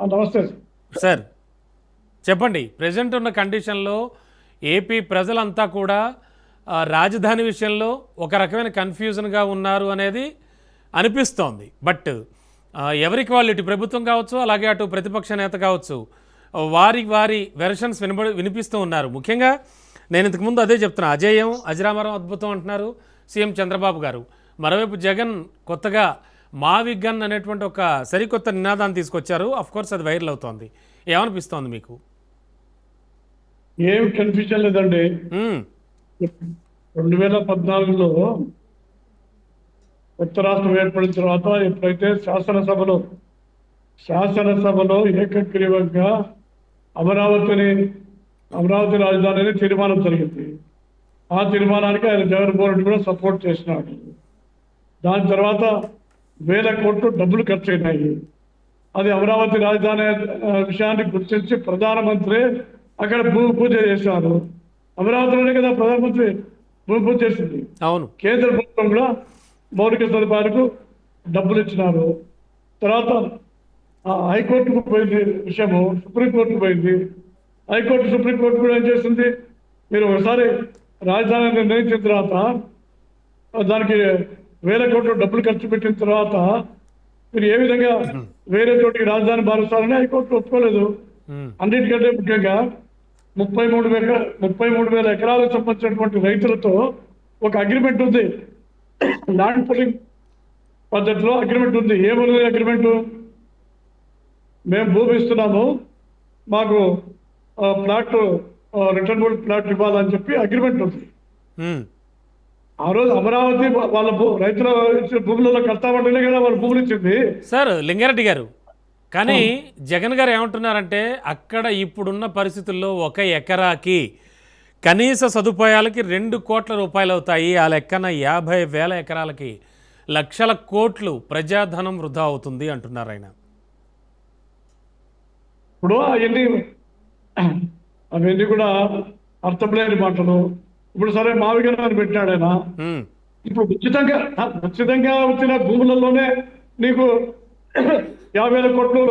నమస్తే సార్ చెప్పండి. ప్రెజెంట్ ఉన్న కండిషన్లో ఏపీ ప్రజలంతా కూడా రాజధాని విషయంలో ఒక రకమైన కన్ఫ్యూజన్గా ఉన్నారు అనేది అనిపిస్తోంది. బట్ ఎవరికి వాళ్ళు ఇటు ప్రభుత్వం కావచ్చు, అలాగే అటు ప్రతిపక్ష నేత కావచ్చు, వారి వారి వెర్షన్స్ వినిపిస్తూ ఉన్నారు. ముఖ్యంగా నేను ఇంతకుముందు అదే చెప్తున్నా, అజేయం అజరామరం అద్భుతం అంటున్నారు సీఎం చంద్రబాబు గారు. మరోవైపు జగన్ కొత్తగా మా విగన్ అనేటువంటి ఒక సరికొత్త నినాదాన్ని తీసుకొచ్చారు. కోర్స్ అది వైరల్ అవుతోంది. ఏమనిపిస్తోంది మీకు? ఏం కన్ఫ్యూజన్ లేదండి. 2014లో కొత్త రాష్ట్రం ఏర్పడిన తర్వాత ఎప్పుడైతే శాసనసభలో ఏకగ్రీవంగా అమరావతి రాజధానిని తీర్మానం జరిగింది. ఆ తీర్మానానికి ఆయన జగన్మోహన్ రెడ్డి కూడా సపోర్ట్ చేసినాడు. దాని తర్వాత 1000 కోట్లు డబ్బులు ఖర్చు అయినాయి. అది అమరావతి రాజధాని విషయాన్ని గుర్తించి ప్రధానమంత్రి అక్కడ భూమి పూజ చేశారు. అమరావతిలోనే కదా ప్రధానమంత్రి భూమి పూజ చేసింది. అవును, కేంద్ర ప్రభుత్వం కూడా మౌలిక సదుపాయాలకు డబ్బులు ఇచ్చినారు. తర్వాత హైకోర్టుకు పోయింది విషయము, సుప్రీంకోర్టుకు పోయింది. సుప్రీంకోర్టు కూడా ఏం చేసింది, మీరు ఒకసారి రాజధాని నిర్ణయించిన తర్వాత దానికి 1000 కోట్లు డబ్బులు ఖర్చు పెట్టిన తర్వాత మీరు ఏ విధంగా వేరే చోటికి రాజధాని మారుస్తారని హైకోర్టు ఒప్పుకోలేదు. అన్నిటికంటే ముఖ్యంగా 33,000 ఎకరాలకు సంబంధించినటువంటి రైతులతో ఒక అగ్రిమెంట్ ఉంది. ల్యాండ్ పూలింగ్ పద్ధతిలో అగ్రిమెంట్ ఉంది. ఏముంది అగ్రిమెంటు? మేము భూమి ఇస్తున్నాము, మాకు ప్లాట్ రిటర్న్ ప్లాట్ ఇవ్వాలని చెప్పి అగ్రిమెంట్ ఉంది. ఆ రోజు అమరావతి వాళ్ళ రైతుల భూములలో కడతామంటేనే కదా వాళ్ళ భూములు ఇచ్చింది. సార్ లింగారెడ్డి గారు, కానీ జగన్ గారు ఏమంటున్నారంటే అక్కడ ఇప్పుడున్న పరిస్థితుల్లో 1 ఎకరాకి కనీస సదుపాయాలకి 2 కోట్ల రూపాయలు అవుతాయి. ఆ లెక్కన 50,000 ఎకరాలకి లక్షల కోట్లు ప్రజాధనం వృధా అవుతుంది అంటున్నారు ఆయన. ఇప్పుడు అవన్నీ కూడా అర్థం లేని మాటలు. ఇప్పుడు సరే మావిగనాన్ని పెట్టాడు ఆయన. ఇప్పుడు ఉచితంగా వచ్చిన భూములలోనే నీకు 50,000 కోట్లు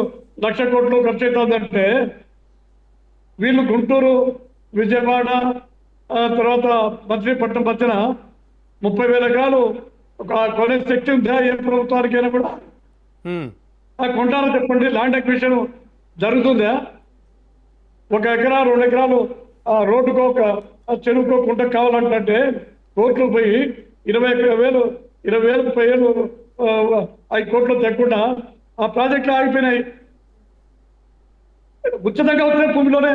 1,00,000 కోట్లు ఖర్చు అవుతుందంటే వీళ్ళు గుంటూరు, విజయవాడ, తర్వాత మచిలీపట్నం మధ్యన 30,000 ఎకరాలు కొనే శక్తి ఉందా ఏ ప్రభుత్వానికైనా కూడా? కొంటారో చెప్పండి. ల్యాండ్ అక్విజిషన్ జరుగుతుందా? 1 ఎకరా 2 ఎకరాలు రోడ్డుకో చెరువుకో కుంట కావాలంటే కోట్లు పోయి 20,000 5 కోట్లు తగ్గకుండా ఆ ప్రాజెక్టులు ఆగిపోయినాయి. ఉచితంగా వచ్చిన భూమిలోనే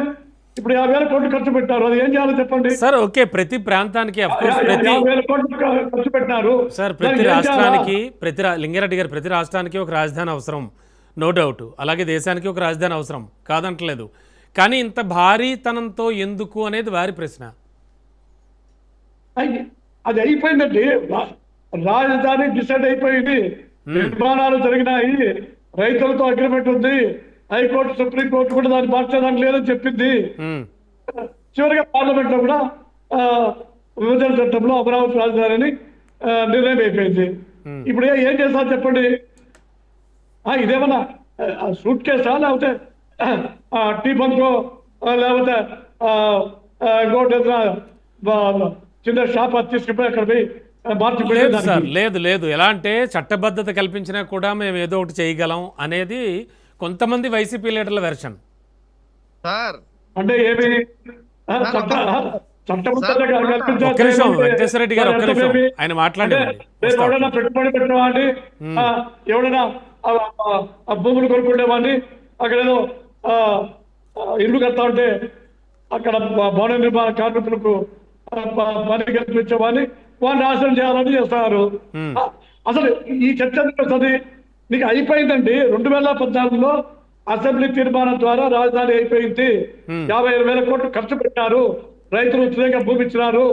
ఇప్పుడు 50,000 కోట్లు ఖర్చు పెట్టారు. అది ఏం చేయాలో చెప్పండి సార్. ఓకే, ప్రతి ప్రాంతానికి 50,000 కోట్లు ఖర్చు పెట్టినారు సార్. ప్రతి రాష్ట్రానికి లింగారెడ్డి గారు, ప్రతి రాష్ట్రానికి ఒక రాజధాని అవసరం, నో డౌట్. అలాగే దేశానికి ఒక రాజధాని అవసరం, కాదంటలేదు. కానీ ఇంత భారీతనంతో ఎందుకు అనేది వారి ప్రశ్న. అది అయిపోయిందండి. రాజధాని డిసైడ్ అయిపోయింది, నిర్మాణాలు జరిగినాయి, రైతులతో అగ్రిమెంట్ ఉంది. హైకోర్టు, సుప్రీంకోర్టు కూడా దాన్ని మార్చేదానికి లేదని చెప్పింది. చివరిగా పార్లమెంట్ లో కూడా విభజన చట్టంలో అమరావతి రాజధానిని నిర్ణయం అయిపోయింది. ఇప్పుడు ఏం చేస్తారు చెప్పండి? ఇదేమన్నా సూట్ కేసా, లేకపోతే టీ బంకో, లేకపోతే ఇంకోటి చిన్న షాప్ తీసుకుపోయి అక్కడ పోయి లేదు సార్, లేదు. ఎలా అంటే చట్టబద్ధత కల్పించినా కూడా మేము ఏదో ఒకటి చేయగలం అనేది కొంతమంది వైసీపీ లీడర్ల వెర్షన్. అంటే ఏమి ఒక్క నిమిషం వెంకటేశ్వర రెడ్డి గారు, ఒక్క నిమిషం ఆయన మాట్లాడండి. ఎవడైనా పెట్టుబడి పెట్టేవాడిని, ఎవడైనా భూములు కొనుక్కునేవాడిని, అక్కడ ఏదో ఇల్లు కడతా ఉంటే అక్కడ భవన నిర్మాణ కార్మికులకు పని కల్పించేవాడిని వాళ్ళని నాశనం చేయాలని చేస్తున్నారు. అసలు ఈ చర్చ వస్తుంది. నీకు అయిపోయిందండి. 2014లో అసెంబ్లీ తీర్మానం ద్వారా రాజధాని అయిపోయింది. 50,000 కోట్లు ఖర్చు పెట్టారు, రైతులు ఉచితంగా భూమి ఇచ్చినారు.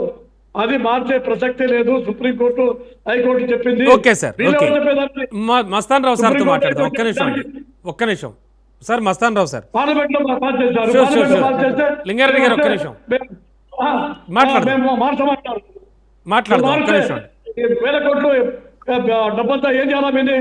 అది మార్చే ప్రసక్తే లేదు. సుప్రీంకోర్టు, హైకోర్టు చెప్పింది. ఓకే సార్, మస్తాన్ రావు సార్తో మాట్లాడదాం. ఒక్క నిమిషం సార్. మస్తాన్ రావు సార్, పార్లమెంట్ లో లింగారెడ్డి గారు ఒక్క నిమిషం మాట్లాడదాం. 1,000 కోట్లు డబ్బంతా ఏం చేయాలి?